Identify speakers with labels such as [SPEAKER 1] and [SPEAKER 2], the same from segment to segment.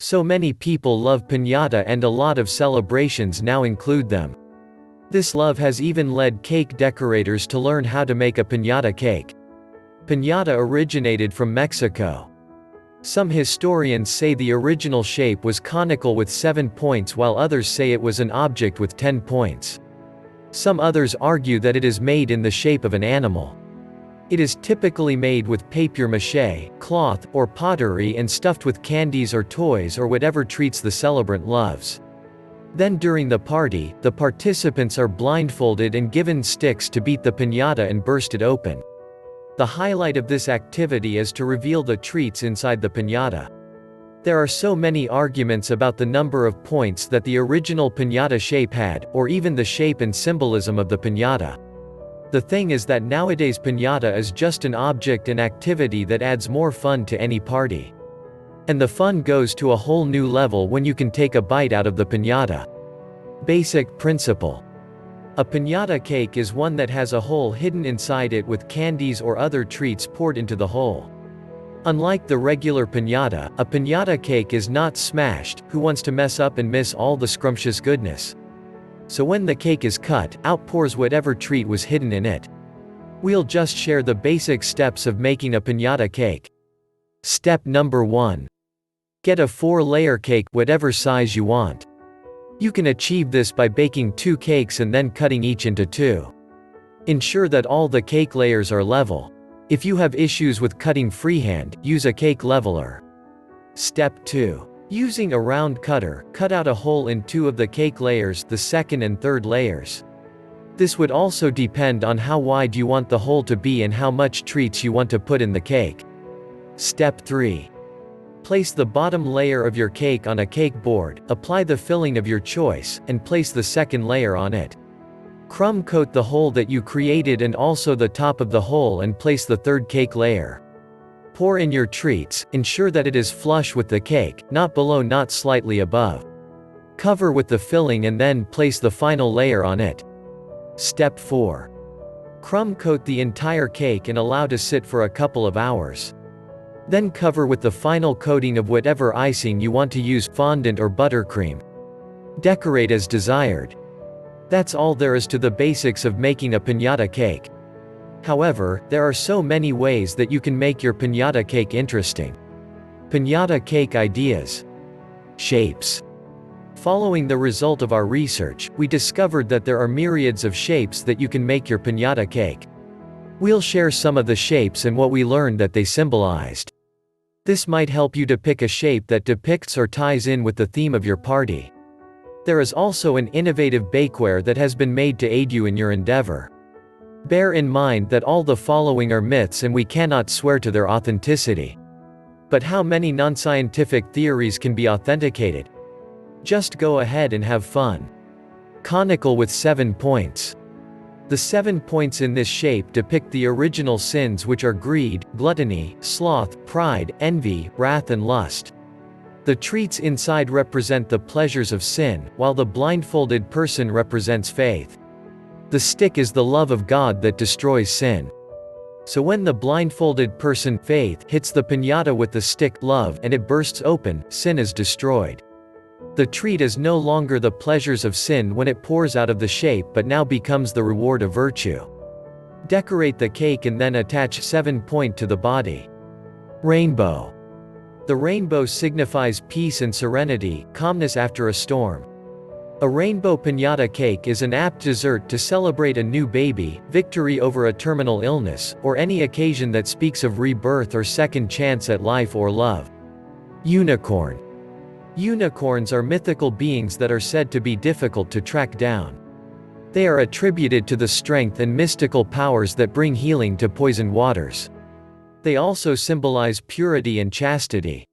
[SPEAKER 1] So many people love piñata and a lot of celebrations now include them. This love has even led cake decorators to learn how to make a piñata cake. Piñata originated from Mexico. Some historians say the original shape was conical with 7 points while others say it was an object with 10 points. Some others argue that it is made in the shape of an animal. It is typically made with papier-mâché, cloth, or pottery and stuffed with candies or toys or whatever treats the celebrant loves. Then during the party, the participants are blindfolded and given sticks to beat the piñata and burst it open. The highlight of this activity is to reveal the treats inside the piñata. There are so many arguments about the number of points that the original piñata shape had, or even the shape and symbolism of the piñata. The thing is that nowadays piñata is just an object and activity that adds more fun to any party. And the fun goes to a whole new level when you can take a bite out of the piñata. Basic principle. A piñata cake is one that has a hole hidden inside it with candies or other treats poured into the hole. Unlike the regular piñata, a piñata cake is not smashed. Who wants to mess up and miss all the scrumptious goodness? So when the cake is cut, out pours whatever treat was hidden in it. We'll just share the basic steps of making a piñata cake. Step number 1. Get a 4-layer cake, whatever size you want. You can achieve this by baking 2 cakes and then cutting each into 2. Ensure that all the cake layers are level. If you have issues with cutting freehand, use a cake leveler. Step 2. Using a round cutter, cut out a hole in 2 of the cake layers, the second and third layers. This would also depend on how wide you want the hole to be and how much treats you want to put in the cake. Step 3. Place the bottom layer of your cake on a cake board, apply the filling of your choice, and place the second layer on it. Crumb coat the hole that you created and also the top of the hole and place the third cake layer. Pour in your treats, ensure that it is flush with the cake, not below, not slightly above. Cover with the filling and then place the final layer on it. Step 4. Crumb coat the entire cake and allow to sit for a couple of hours. Then cover with the final coating of whatever icing you want to use, fondant or buttercream. Decorate as desired. That's all there is to the basics of making a piñata cake. However, there are so many ways that you can make your piñata cake interesting. Piñata cake ideas. Shapes. Following the result of our research, we discovered that there are myriads of shapes that you can make your piñata cake. We'll share some of the shapes and what we learned that they symbolized. This might help you to pick a shape that depicts or ties in with the theme of your party. There is also an innovative bakeware that has been made to aid you in your endeavor. Bear in mind that all the following are myths and we cannot swear to their authenticity. But how many non-scientific theories can be authenticated? Just go ahead and have fun. Conical with 7 points. The 7 points in this shape depict the original sins, which are greed, gluttony, sloth, pride, envy, wrath and lust. The treats inside represent the pleasures of sin, while the blindfolded person represents faith. The stick is the love of God that destroys sin. So when the blindfolded person, faith, hits the piñata with the stick, love, and it bursts open, sin is destroyed. The treat is no longer the pleasures of sin when it pours out of the shape, but now becomes the reward of virtue. Decorate the cake and then attach 7 point to the body. Rainbow. The rainbow signifies peace and serenity, calmness after a storm. A rainbow piñata cake is an apt dessert to celebrate a new baby, victory over a terminal illness, or any occasion that speaks of rebirth or second chance at life or love. Unicorn. Unicorns are mythical beings that are said to be difficult to track down. They are attributed to the strength and mystical powers that bring healing to poisoned waters. They also symbolize purity and chastity.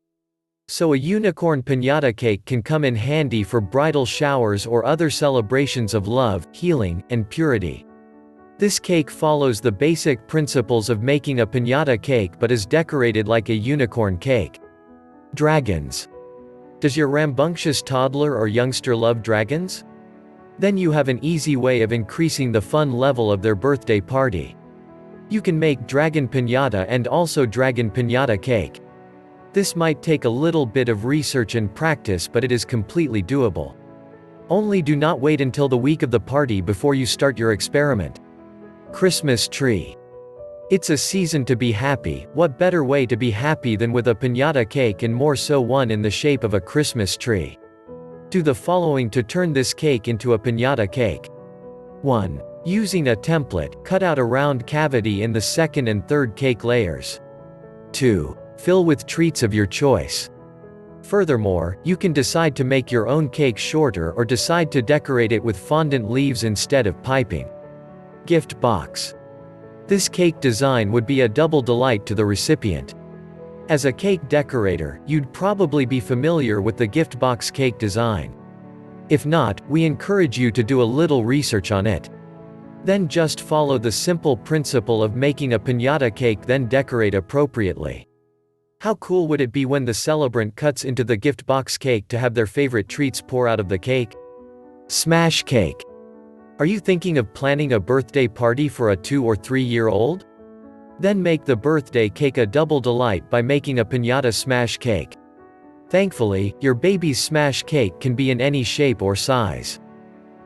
[SPEAKER 1] So a unicorn piñata cake can come in handy for bridal showers or other celebrations of love, healing, and purity. This cake follows the basic principles of making a piñata cake but is decorated like a unicorn cake. Dragons. Does your rambunctious toddler or youngster love dragons? Then you have an easy way of increasing the fun level of their birthday party. You can make dragon piñata and also dragon piñata cake. This might take a little bit of research and practice, but it is completely doable. Only do not wait until the week of the party before you start your experiment. Christmas tree. It's a season to be happy. What better way to be happy than with a piñata cake, and more so one in the shape of a Christmas tree? Do the following to turn this cake into a piñata cake. 1. Using a template, cut out a round cavity in the second and third cake layers. 2. Fill with treats of your choice. Furthermore, you can decide to make your own cake shorter or decide to decorate it with fondant leaves instead of piping. Gift box. This cake design would be a double delight to the recipient. As a cake decorator, you'd probably be familiar with the gift box cake design. If not, we encourage you to do a little research on it. Then just follow the simple principle of making a piñata cake, then decorate appropriately. How cool would it be when the celebrant cuts into the gift box cake to have their favorite treats pour out of the cake? Smash cake. Are you thinking of planning a birthday party for a 2 or 3-year-old? Then make the birthday cake a double delight by making a piñata smash cake. Thankfully, your baby's smash cake can be in any shape or size.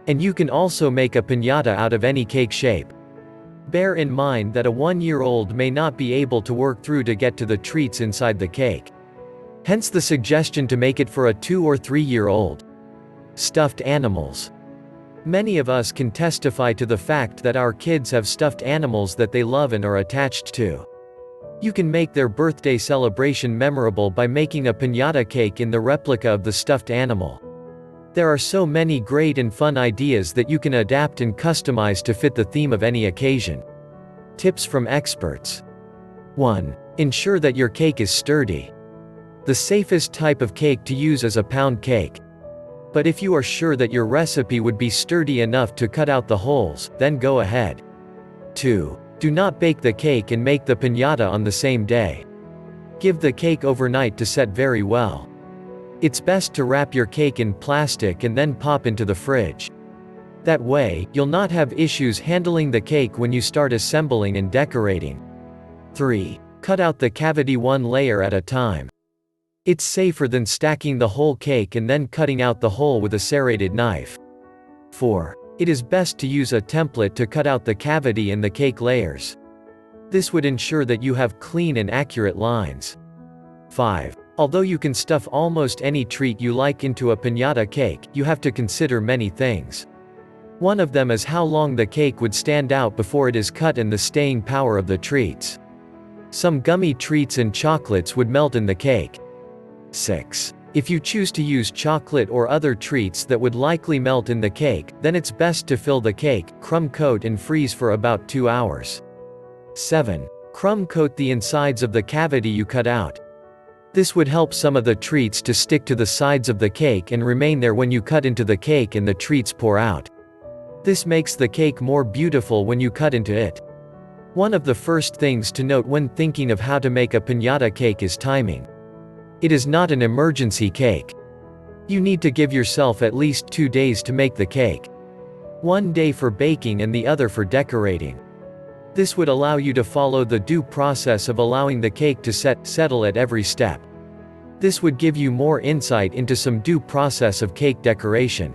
[SPEAKER 1] And you can also make a piñata out of any cake shape. Bear in mind that a 1-year-old may not be able to work through to get to the treats inside the cake. Hence the suggestion to make it for a 2 or 3-year-old. Stuffed animals. Many of us can testify to the fact that our kids have stuffed animals that they love and are attached to. You can make their birthday celebration memorable by making a piñata cake in the replica of the stuffed animal. There are so many great and fun ideas that you can adapt and customize to fit the theme of any occasion. Tips from experts. 1. Ensure that your cake is sturdy. The safest type of cake to use is a pound cake. But if you are sure that your recipe would be sturdy enough to cut out the holes, then go ahead. 2. Do not bake the cake and make the piñata on the same day. Give the cake overnight to set very well. It's best to wrap your cake in plastic and then pop into the fridge. That way, you'll not have issues handling the cake when you start assembling and decorating. 3. Cut out the cavity one layer at a time. It's safer than stacking the whole cake and then cutting out the hole with a serrated knife. 4. It is best to use a template to cut out the cavity in the cake layers. This would ensure that you have clean and accurate lines. 5. Although you can stuff almost any treat you like into a piñata cake, you have to consider many things. One of them is how long the cake would stand out before it is cut and the staying power of the treats. Some gummy treats and chocolates would melt in the cake. 6. If you choose to use chocolate or other treats that would likely melt in the cake, then it's best to fill the cake, crumb coat and freeze for about 2 hours. 7. Crumb coat the insides of the cavity you cut out. This would help some of the treats to stick to the sides of the cake and remain there when you cut into the cake and the treats pour out. This makes the cake more beautiful when you cut into it. One of the first things to note when thinking of how to make a piñata cake is timing. It is not an emergency cake. You need to give yourself at least 2 days to make the cake. 1 day for baking and the other for decorating. This would allow you to follow the due process of allowing the cake to settle at every step. This would give you more insight into some due process of cake decoration.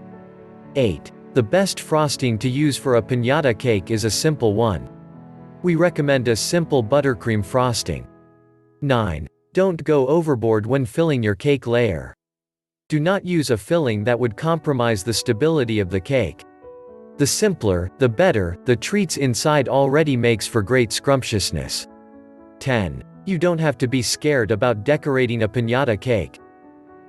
[SPEAKER 1] 8. The best frosting to use for a piñata cake is a simple one. We recommend a simple buttercream frosting. 9. Don't go overboard when filling your cake layer. Do not use a filling that would compromise the stability of the cake. The simpler, the better. The treats inside already makes for great scrumptiousness. 10. You don't have to be scared about decorating a piñata cake.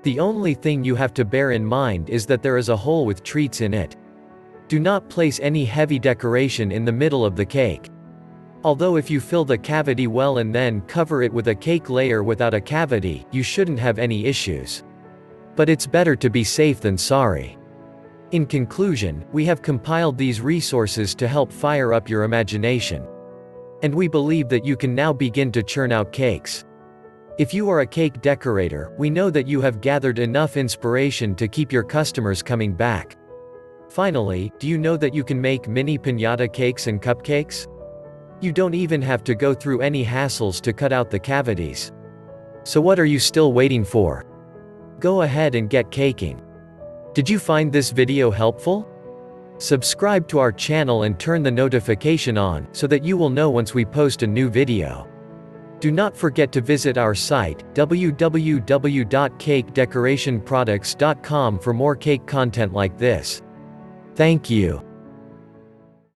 [SPEAKER 1] The only thing you have to bear in mind is that there is a hole with treats in it. Do not place any heavy decoration in the middle of the cake. Although if you fill the cavity well and then cover it with a cake layer without a cavity, you shouldn't have any issues. But it's better to be safe than sorry. In conclusion, we have compiled these resources to help fire up your imagination. And we believe that you can now begin to churn out cakes. If you are a cake decorator, we know that you have gathered enough inspiration to keep your customers coming back. Finally, do you know that you can make mini piñata cakes and cupcakes? You don't even have to go through any hassles to cut out the cavities. So what are you still waiting for? Go ahead and get caking. Did you find this video helpful? Subscribe to our channel and turn the notification on, so that you will know once we post a new video. Do not forget to visit our site, www.cakedecorationproducts.com, for more cake content like this. Thank you.